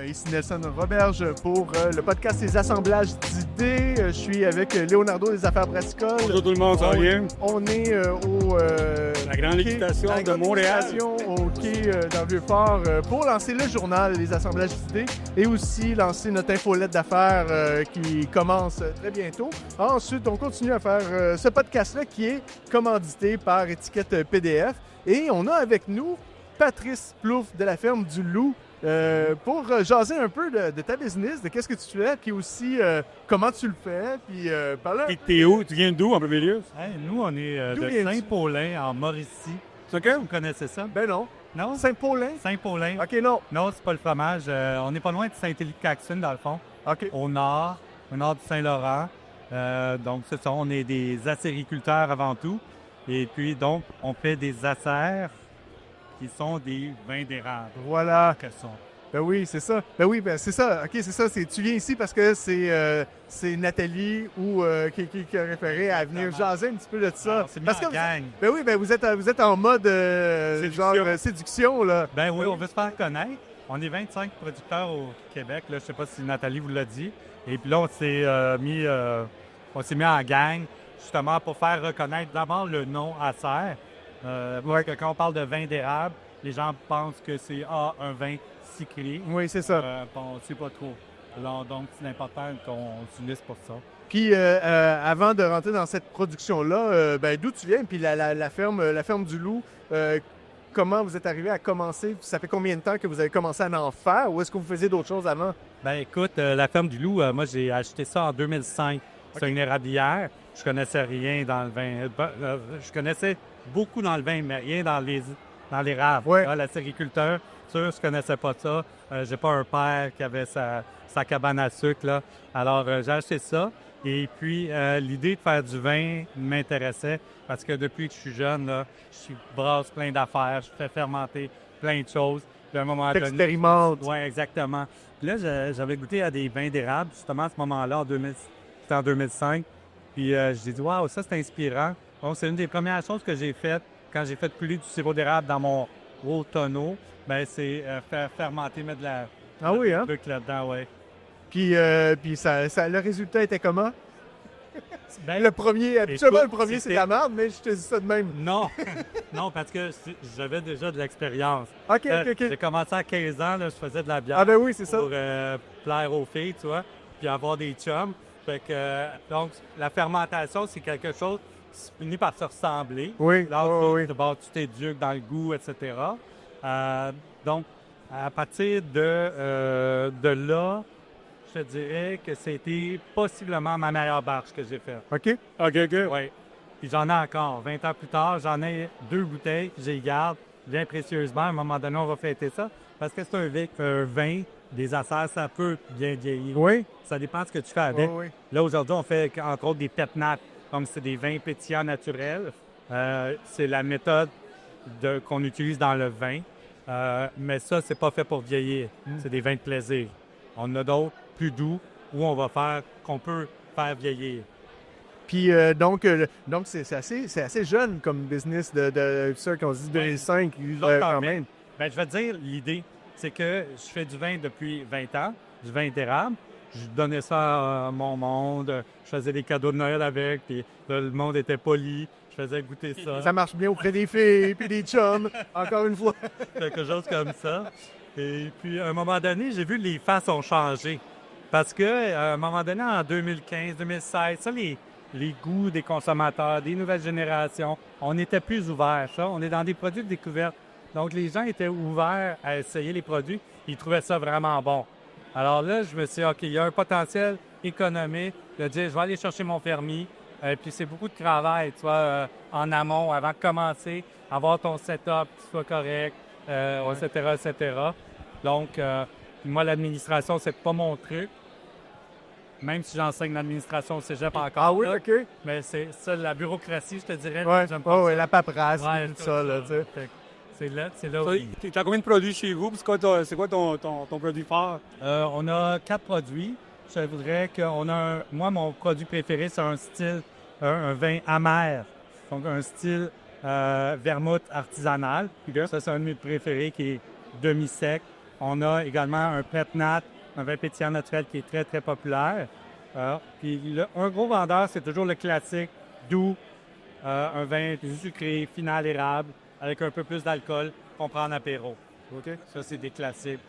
Ici Nelson Roberge pour le podcast Les Assemblages d'idées. Je suis avec Leonardo des Affaires Brassicoles. Bonjour tout le monde, ça va bien? On est au La grande équitation de Montréal. Au quai dans le Vieux-Fort pour lancer le journal Les Assemblages d'idées et aussi lancer notre infolette d'affaires qui commence très bientôt. Ensuite, on continue à faire ce podcast-là qui est commandité par Étiquette PDF. Et on a avec nous Patrice Plouffe de la ferme du Loup. Pour jaser un peu de ta business, de qu'est-ce que tu fais, puis aussi comment tu le fais, puis parler. Et t'es où? Tu viens d'où en premier lieu? Hey, nous, on est D'où de viens-tu? Saint-Paulin, en Mauricie. C'est OK? Vous connaissez ça? Ben non. Non? Saint-Paulin? Saint-Paulin. OK, non. Non, c'est pas le fromage. On n'est pas loin de Saint-Élie-Caxton, dans le fond, OK. au nord du Saint-Laurent. Donc, c'est ça, on est des acériculteurs avant tout. Et puis, donc, on fait des acères qui sont des vins d'érable. Voilà. Quels sont? Ben oui, c'est ça. Ben oui, ben c'est ça. OK, c'est ça. Tu viens ici parce que c'est Nathalie qui a référé à venir jaser un petit peu de ça. Alors, c'est mis Parce en que gang. ben oui, ben vous êtes en mode Séduction. séduction, là. Ben oui, on veut se faire connaître. On est 25 producteurs au Québec. Là, je ne sais pas si Nathalie vous l'a dit. Et puis là, on s'est mis en gang justement pour faire reconnaître d'abord le nom Acer. Que quand on parle de vin d'érable, les gens pensent que c'est un vin cyclé. Oui, c'est ça. On ne sait pas trop. Alors, donc, c'est important qu'on s'unisse pour ça. Puis avant de rentrer dans cette production-là, ben, d'où tu viens? Puis la ferme du Loup, comment vous êtes arrivé à commencer? Ça fait combien de temps que vous avez commencé à en faire? Ou est-ce que vous faisiez d'autres choses avant? Ben écoute, la ferme du Loup, moi, j'ai acheté ça en 2005. C'est une érablière. Je connaissais rien dans le vin. Je connaissais beaucoup dans le vin, mais rien dans l'érable. Ouais. La sériculteur, sûr, je connaissais pas ça. J'ai pas un père qui avait sa cabane à sucre, là. Alors, j'ai acheté ça. Et puis, l'idée de faire du vin m'intéressait parce que depuis que je suis jeune, là, je brasse plein d'affaires, je fais fermenter plein de choses. Puis à un moment donné... T'expérimentes. Oui, exactement. Puis là, j'avais goûté à des vins d'érable, justement, à ce moment-là, c'était en 2005. Puis j'ai dit, waouh, ça, c'est inspirant. Donc, c'est une des premières choses que j'ai faites quand j'ai fait couler du sirop d'érable dans mon gros tonneau. Bien, c'est faire fermenter, mettre de la Ah oui, hein? truc là-dedans, oui. Puis le résultat était comment? Ben, Le premier, habituellement, le écoute, premier, c'est c'était- la merde, mais je te dis ça de même. Non, non, parce que j'avais déjà de l'expérience. OK, OK. J'ai commencé à 15 ans, là, je faisais de la bière Ah ben oui, c'est ça. pour plaire aux filles, tu vois, puis avoir des chums. Fait que, donc, la fermentation, c'est quelque chose qui finit par se ressembler. Oui, Là, oui. tu t'éduques dans le goût, etc. Donc, à partir de là, je te dirais que c'était possiblement ma meilleure batch que j'ai faite. OK. OK. Oui. Puis j'en ai encore. 20 ans plus tard, j'en ai 2 bouteilles que j'ai garde bien précieusement. À un moment donné, on va fêter ça. Parce que c'est un vin, des acères, ça peut bien vieillir. Oui. Ça dépend de ce que tu fais avec. Oui. Là, aujourd'hui, on fait entre autres des pétnates, comme c'est des vins pétillants naturels. C'est la méthode qu'on utilise dans le vin. Mais ça, c'est pas fait pour vieillir. C'est des vins de plaisir. On en a d'autres plus doux où qu'on peut faire vieillir. Puis donc c'est assez jeune comme business de ça qu'on se dit 2005 quand même. Ben, je vais te dire, l'idée, c'est que je fais du vin depuis 20 ans, du vin d'érable. Je donnais ça à mon monde, je faisais des cadeaux de Noël avec, puis là, le monde était poli, je faisais goûter ça, Ça marche bien auprès des filles puis des chums, encore une fois. quelque chose comme ça. Et puis, à un moment donné, j'ai vu que les faces ont changé. Parce que, à un moment donné, en 2015, 2016, ça, les goûts des consommateurs, des nouvelles générations, on était plus ouverts, ça. On est dans des produits de découverte. Donc, les gens étaient ouverts à essayer les produits. Ils trouvaient ça vraiment bon. Alors là, je me suis dit, OK, il y a un potentiel économique de dire, je vais aller chercher mon permis. Puis c'est beaucoup de travail, tu vois, en amont, avant de commencer, avoir ton setup qui soit correct, etc., etc. Donc, moi, l'administration, c'est pas mon truc. Même si j'enseigne l'administration au cégep encore. Ah oui, là. OK. Mais c'est ça, la bureaucratie, je te dirais. Ouais, j'aime pas ça. la paperasse, Ouais, tout ça, là, tu sais. Fait que c'est là où... Tu as combien de produits chez vous? Puis c'est quoi ton produit phare? On a 4 produits. Je voudrais qu'on a moi, mon produit préféré, c'est un style, un vin amer. Donc, un style vermouth artisanal. OK. Ça, c'est un de mes préférés qui est demi-sec. On a également un Pet Nat, un vin pétillant naturel qui est très, très populaire. Puis un gros vendeur, c'est toujours le classique, doux, un vin sucré, final érable, avec un peu plus d'alcool qu'on prend en apéro. OK. Ça, c'est des classiques.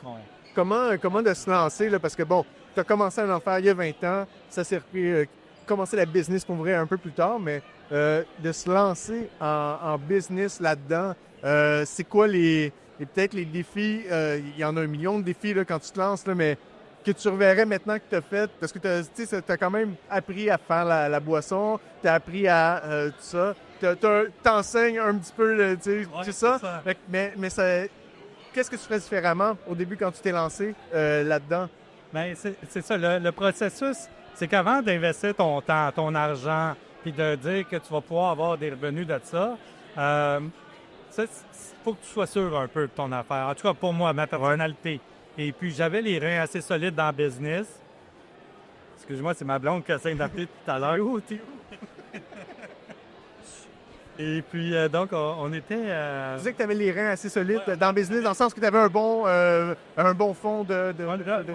Comment de se lancer, là, parce que bon, tu as commencé à en faire il y a 20 ans, ça s'est repris, commencer la business pour vrai un peu plus tard, mais de se lancer en business là-dedans, c'est quoi peut-être les défis, il y en a 1 million de défis là, quand tu te lances, là, mais que tu reverrais maintenant que tu as fait, parce que tu as quand même appris à faire la boisson, tu as appris à tout ça, t'enseignes un petit peu, tu sais, c'est ça. Fait que, mais ça, qu'est-ce que tu ferais différemment au début quand tu t'es lancé là-dedans? Bien, c'est ça. Le processus, c'est qu'avant d'investir ton temps, ton argent, puis de dire que tu vas pouvoir avoir des revenus de ça, il faut que tu sois sûr un peu de ton affaire. En tout cas, pour moi, ma personnalité. Et puis, j'avais les reins assez solides dans le business. Excuse-moi, c'est ma blonde qui essaie d'appeler tout à l'heure. T'es où? Et puis, donc, on était... Tu disais que tu avais les reins assez solides dans le business, dans le sens que tu avais un bon fonds de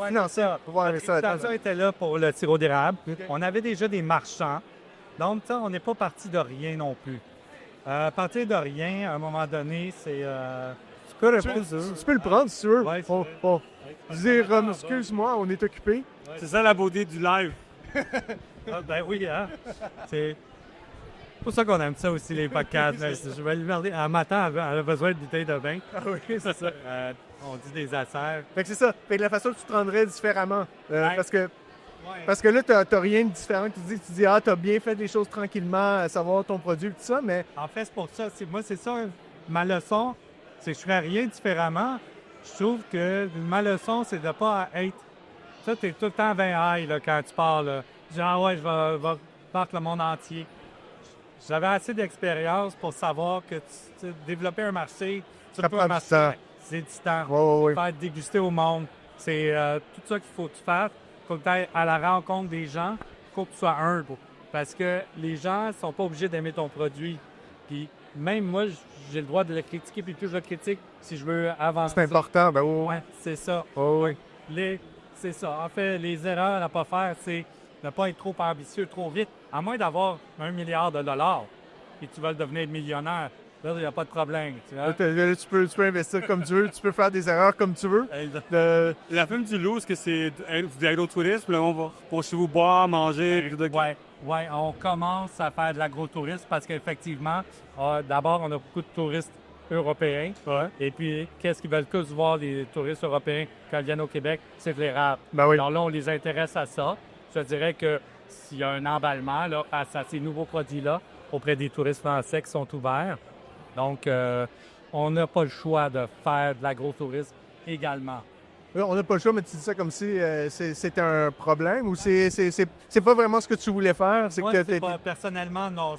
financement. La financement était là pour le sirop d'érable. Okay. On avait déjà des marchands. Donc, on n'est pas parti de rien non plus. Partir de rien, à un moment donné, c'est... tu peux le prendre si tu veux. Ouais, excuse-moi, on est occupé. Ouais. C'est ça la beauté du live. Ben oui, hein? C'est pour ça qu'on aime ça aussi, les podcasts. Je vais lui demander. Un matin, elle a besoin de bouteilles de vin. Ah oui, c'est ça. On dit des affaires. Fait que c'est ça. Fait que la façon que tu te rendrais différemment. Parce que là, t'as rien de différent. Tu dis, t'as bien fait les choses tranquillement, à savoir ton produit et tout ça, mais... En fait, c'est pour ça. Moi, c'est ça. Ma leçon, c'est que je ferais rien différemment. Je trouve que ma leçon, c'est de ne pas être... Ça, t'es tout le temps 20 high là, quand tu parles. Genre, ouais, je vais battre le monde entier. J'avais assez d'expérience pour savoir que développer un marché, ça prend du temps. C'est du temps. Ouais. Faire déguster au monde. C'est tout ça qu'il faut que tu fasses. Il faut que tu ailles à la rencontre des gens. Il faut que tu sois humble. Parce que les gens ne sont pas obligés d'aimer ton produit. Puis même moi, j'ai le droit de le critiquer. Puis plus je le critique, si je veux avancer. C'est important, ben oui. Ouais, c'est ça. Oui. C'est ça. En fait, les erreurs à ne pas faire, c'est ne pas être trop ambitieux trop vite. À moins d'avoir $1 milliard et tu veux devenir millionnaire, là, il n'y a pas de problème. Tu vois? Là, tu peux investir comme tu veux, tu peux faire des erreurs comme tu veux. La ferme du loup, est-ce que c'est de l'agro-tourisme? Là, on va pour chez vous boire, manger? Oui, on commence à faire de l'agro-tourisme parce qu'effectivement, d'abord, on a beaucoup de touristes européens. Ouais. Et puis, qu'est-ce qu'ils veulent tous voir, les touristes européens, quand ils viennent au Québec? C'est de l'érable. Ben oui. Alors là, on les intéresse à ça. Je dirais que s'il y a un emballement là, face à ces nouveaux produits-là auprès des touristes français qui sont ouverts. Donc, on n'a pas le choix de faire de l'agro-tourisme également. On n'a pas le choix, mais tu dis ça comme si c'était un problème ou c'est pas vraiment ce que tu voulais faire? Personnellement, non.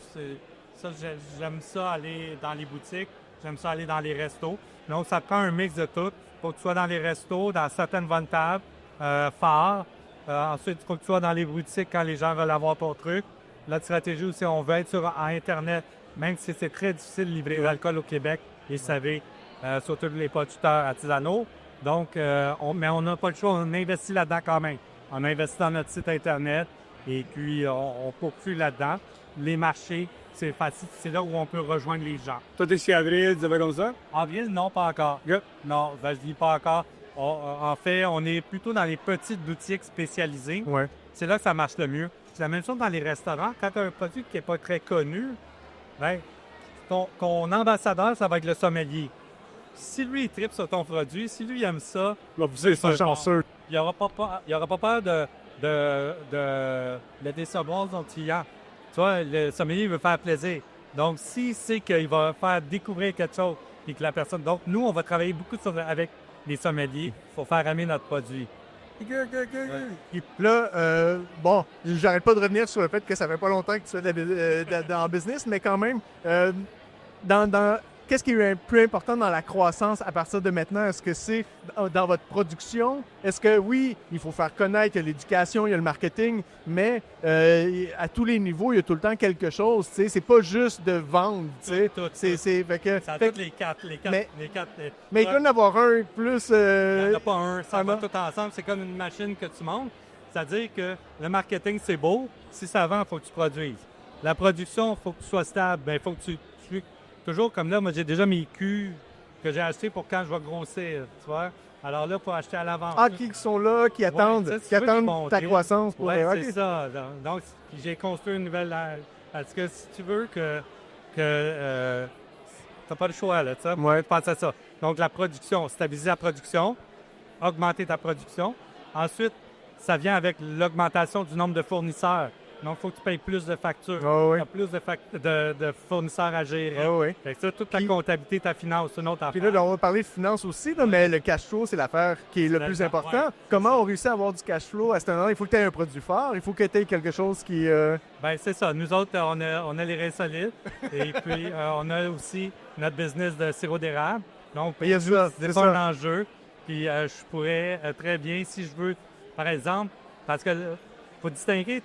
J'aime ça aller dans les boutiques, j'aime ça aller dans les restos. Donc, ça prend un mix de tout. Il faut que tu sois dans les restos, dans certaines bonnes tables, phares. Ensuite, il faut que tu sois dans les boutiques quand les gens veulent avoir ton truc. La stratégie aussi, on veut être sur Internet, même si c'est très difficile de livrer l'alcool au Québec, et vous savez, surtout les producteurs artisanaux. Donc, mais on n'a pas le choix, on investit là-dedans quand même. On investit dans notre site Internet et puis on poursuit là-dedans. Les marchés, c'est facile, c'est là où on peut rejoindre les gens. Toi, t'es chez Avril, tu avais comme ça? Avril, non, pas encore. Good. Non, je dis pas encore. En fait, on est plutôt dans les petites boutiques spécialisées. Ouais. C'est là que ça marche le mieux. C'est la même chose dans les restaurants. Quand tu as un produit qui n'est pas très connu, ben, ton ambassadeur, ça va être le sommelier. Si lui, il tripe sur ton produit, si lui, il aime ça, c'est chanceux. Il n'aura pas peur de décevoir son client. Tu vois, le sommelier veut faire plaisir. Donc, s'il sait qu'il va faire découvrir quelque chose et que la personne... Donc, nous, on va travailler beaucoup avec les sommeliers pour faire aimer notre produit. Et là, bon, j'arrête pas de revenir sur le fait que ça fait pas longtemps que tu fais dans le business, mais quand même, qu'est-ce qui est plus important dans la croissance à partir de maintenant? Est-ce que c'est dans votre production? Est-ce que oui, il faut faire connaître, il y a l'éducation, il y a le marketing, mais à tous les niveaux, il y a tout le temps quelque chose. Tu sais, c'est pas juste de vendre. Tu sais, fait que, Ça a fait- toutes les quatre. mais il doit y en avoir un plus. Il n'y en a pas un, ça va non? tout ensemble. C'est comme une machine que tu montes. C'est-à-dire que le marketing, c'est beau. Si ça vend, il faut que tu produises. La production, il faut que tu sois stable. Il faut que tu suis toujours comme là. Moi, j'ai déjà mes culs que j'ai achetés pour quand je vais grossir. Tu vois? Alors là, il faut acheter à l'avance. Ah, qui sont là, qui attendent, ça, si tu veux qu'ils montent. ta croissance pour Oui, ok. c'est ça. Donc, j'ai construit une nouvelle... Parce que si tu veux que t'as pas le choix, là, tu sais. Ouais. Pense à ça. Donc, la production, stabiliser la production, augmenter ta production. Ensuite, ça vient avec l'augmentation du nombre de fournisseurs. Donc, il faut que tu payes plus de factures. Ah oui. Tu as plus de fournisseurs à gérer. Ah oui. Fait que ça, toute ta Puis- comptabilité, ta finance, c'est une autre Puis affaire. là, on va parler de finances aussi, là, mais le cash flow, c'est l'affaire qui est le plus important. Ouais. Comment on réussit à avoir du cash flow à ce moment-là? Il faut que tu aies un produit fort, il faut que tu aies quelque chose qui... Ben c'est ça. Nous autres, on a les reins solides. Et puis, on a aussi notre business de sirop d'érable. Donc, Il y a ça, c'est c'est pas ça. un enjeu. Puis, je pourrais très bien, si je veux, par exemple, parce que faut distinguer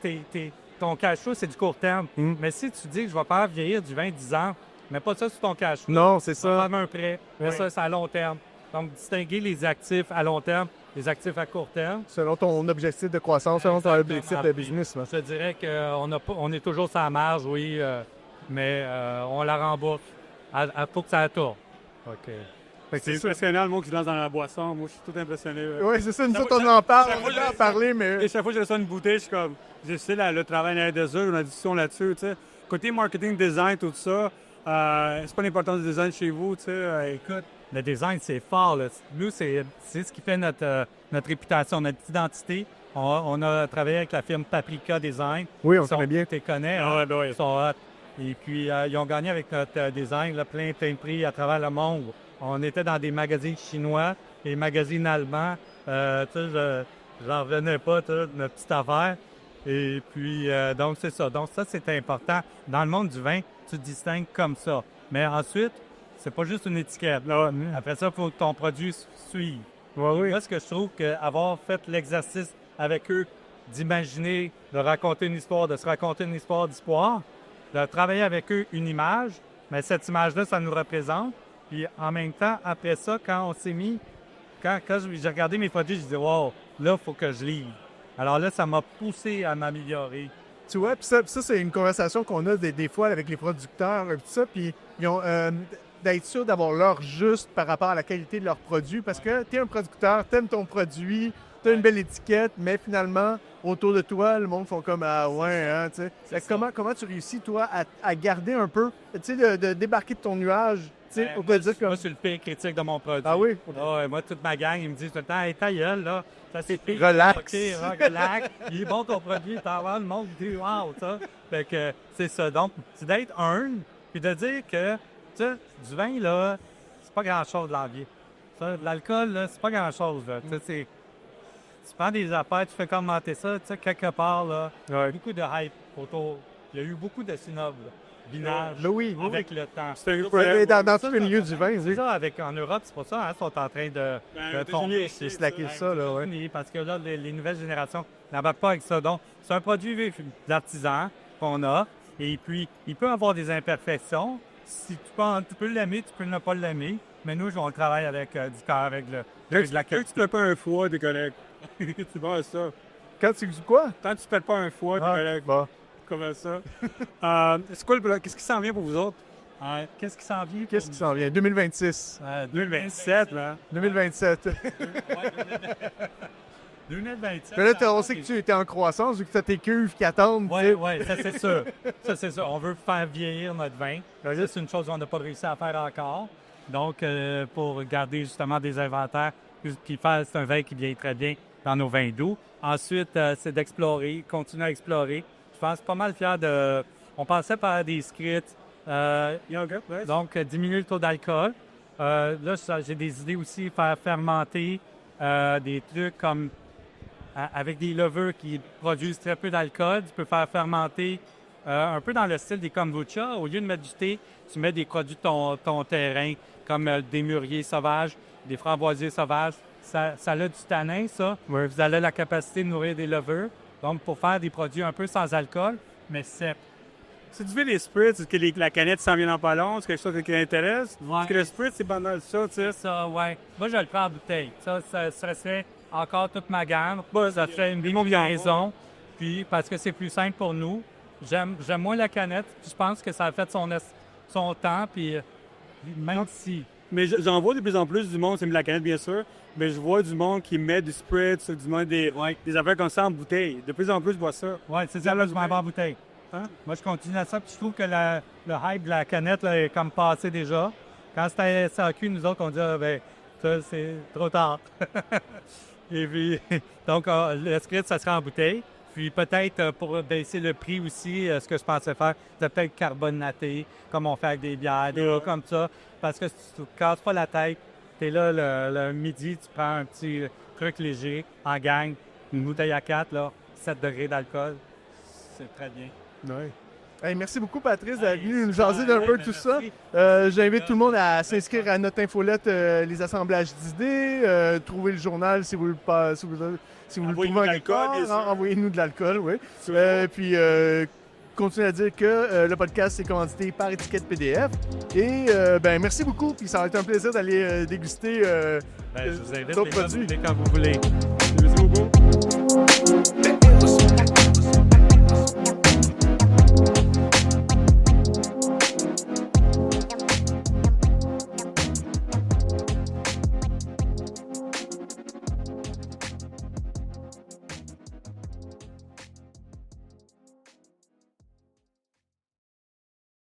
ton cash flow, c'est du court terme. Mm. Mais si tu dis que je vais faire vieillir du 10 ans, mets pas ça sur ton cash flow. Non, c'est Tu vas ça. faire un prêt. Mais Oui. ça, c'est à long terme. Donc, distinguer les actifs à long terme, les actifs à court terme. Selon ton objectif de croissance, selon ton Exactement. objectif de business. là. Je te dirais qu'on est toujours sur la marge, oui, mais on la rembourse. Il faut que ça tourne. OK. Fait que C'est c'est ça. impressionnant le mot qui se lance dans la boisson. Moi, je suis tout impressionné. Oui, c'est ça. Nous Chaque autres, on fois- en parle, chaque on fois- va en parler, mais... Et chaque fois que je reçois une bouteille, je suis comme, je sais le travail derrière des œufs, on a discussion là-dessus, tu sais. Côté marketing, design, tout ça, c'est pas l'importance du design chez vous, tu sais. Écoute, Le design, c'est fort. Là. Nous, c'est ce qui fait notre réputation, notre identité. On a travaillé avec la firme Paprika Design. Oui, on Ils sont- connaît bien. Tu les connais, Ah hein? ouais, ben ouais. Ils sont hot. Et puis, ils ont gagné avec notre design là, plein de prix à travers le monde. On était dans des magazines chinois, des magazines allemands. Tu sais, j'en revenais pas, tu sais, notre petite affaire. Et puis, donc, c'est ça. Donc, ça, c'est important. Dans le monde du vin, tu te distingues comme ça. Mais ensuite, c'est pas juste une étiquette. Là. Après ça, il faut que ton produit suive. Oui. Là, ce que je trouve qu'avoir fait l'exercice avec eux, d'imaginer, de raconter une histoire, de se raconter une histoire d'histoire, de travailler avec eux une image, mais cette image-là, ça nous représente. Puis en même temps, après ça, quand on s'est mis, quand j'ai regardé mes produits, je disais, wow, là, il faut que je livre. Alors là, ça m'a poussé à m'améliorer. Tu vois, puis ça, c'est une conversation qu'on a des fois avec les producteurs, tout ça, puis ils ont d'être sûr d'avoir l'heure juste par rapport à la qualité de leurs produits, parce que tu es un producteur, tu aimes ton produit, tu as une belle étiquette, mais finalement, autour de toi, le monde font comme « Ah ouais, hein, tu sais. » Fait que comment tu réussis, toi, à garder un peu, tu sais, de débarquer de ton nuage, tu sais, on peut dire comme... Moi, je suis le pire critique de mon produit. Ah oui? Ah ouais, moi, toute ma gang, ils me disent tout le temps, hey, ta gueule, là, ça c'est pire. Relax. OK, relax. Il est bon ton produit, t'en vas, le monde dit, wow, ça. Fait que c'est ça. Donc, c'est d'être humble, puis de dire que, tu sais, du vin, là, c'est pas grand-chose de l'envie. Ça, de l'alcool, là, c'est pas grand-chose, là. Tu sais, tu prends des affaires, tu fais commenter ça, tu sais, quelque part, là, Ouais. beaucoup de hype autour. Il y a eu beaucoup de synopes, là. Binage, Là, oui, oui, avec le temps. c'est un groupe... Ouais, dans tous les milieux du vin, C'est oui. ça, en Europe, c'est pour ça, hein, ils sont en train de tomber. C'est slacker ça, là, ouais. Oui, parce que là, les nouvelles générations n'embarquent pas avec ça. Donc, c'est un produit d'artisan qu'on a. Et puis, il peut avoir des imperfections. Si tu peux l'aimer, tu peux ne pas l'aimer. Mais nous, on travaille avec du cœur, avec de la Quand tu fais pas un foie, t'es correct. Tu vois ça. Quand tu dis quoi? Tant que tu fais pas un foie, t'es Ah, correct. bon. Comme ça. C'est quoi qu'est-ce qui s'en vient pour vous autres? Qu'est-ce qui s'en vient? Qu'est-ce qui s'en vient? 2026. 2027, là. 2027. 2027. Puis là, on sait que tu étais en croissance, vu que tu as tes cuves qui attendent. tu sais. Oui, ça c'est sûr. Ça c'est sûr. On veut faire vieillir notre vin. Ça, c'est une chose qu'on n'a pas réussi à faire encore. Donc, pour garder justement des inventaires, puis faire, c'est un vin qui vieillit très bien dans nos vins doux. Ensuite, c'est d'explorer, continuer à explorer. Je pense pas mal fier de... On pensait faire des scripts, donc diminuer le taux d'alcool. Là, j'ai des idées aussi, faire fermenter des trucs comme avec des levures qui produisent très peu d'alcool. Tu peux faire fermenter un peu dans le style des kombucha. Au lieu de mettre du thé, tu mets des produits de ton terrain, comme des mûriers sauvages, des framboisiers sauvages. Ça a du tanin, ça. Ouais. Vous avez la capacité de nourrir des levures. Donc, pour faire des produits un peu sans alcool, mais secs. Si tu fais les spritz, est-ce que la canette s'en vient dans pas long? C'est quelque chose qui t'intéresse? Ouais. Parce que le spritz, c'est pas mal ça, tu sais. Ça, ouais. Moi, je le prends en bouteille. Ça serait encore toute ma gamme. Bah, Ça fait une combinaison. Puis, parce que c'est plus simple pour nous. J'aime moins la canette. Puis je pense que ça a fait son temps. Puis, même si... Mais j'en vois de plus en plus du monde, c'est la canette bien sûr, mais je vois du monde qui met du spritz, du monde des affaires comme ça en bouteille. De plus en plus, je vois ça. Oui, c'est ça, là, je m'en vais en bouteille. Hein? Moi, je continue à ça, puis je trouve que le hype de la canette là, est comme passé déjà. Quand c'était SAQ, nous autres, on dit, ça, c'est trop tard. Et puis, donc, le spritz, ça sera en bouteille. Puis peut-être pour baisser le prix aussi, ce que je pensais faire, c'est peut-être carbonaté, comme on fait avec des bières, des trucs comme ça. Parce que si tu ne te casses pas la tête, tu es là le midi, tu prends un petit truc léger en gang, une bouteille à 4, là, 7 degrés d'alcool. C'est très bien. Ouais. Hey, merci beaucoup, Patrice, d'être venu nous super, jaser d'un peu ben, tout ça. merci. J'invite tout le monde à s'inscrire à notre infolette Les Assemblages d'idées. Trouver le journal si vous le trouvez en quelque part. bien sûr. Envoyez-nous de l'alcool, oui. Puis, continuez à dire que le podcast, c'est commandité par Étiquette PDF. Et merci beaucoup. Puis ça va être un plaisir d'aller déguster Je vous invite d'autres les gars, produits. quand vous voulez.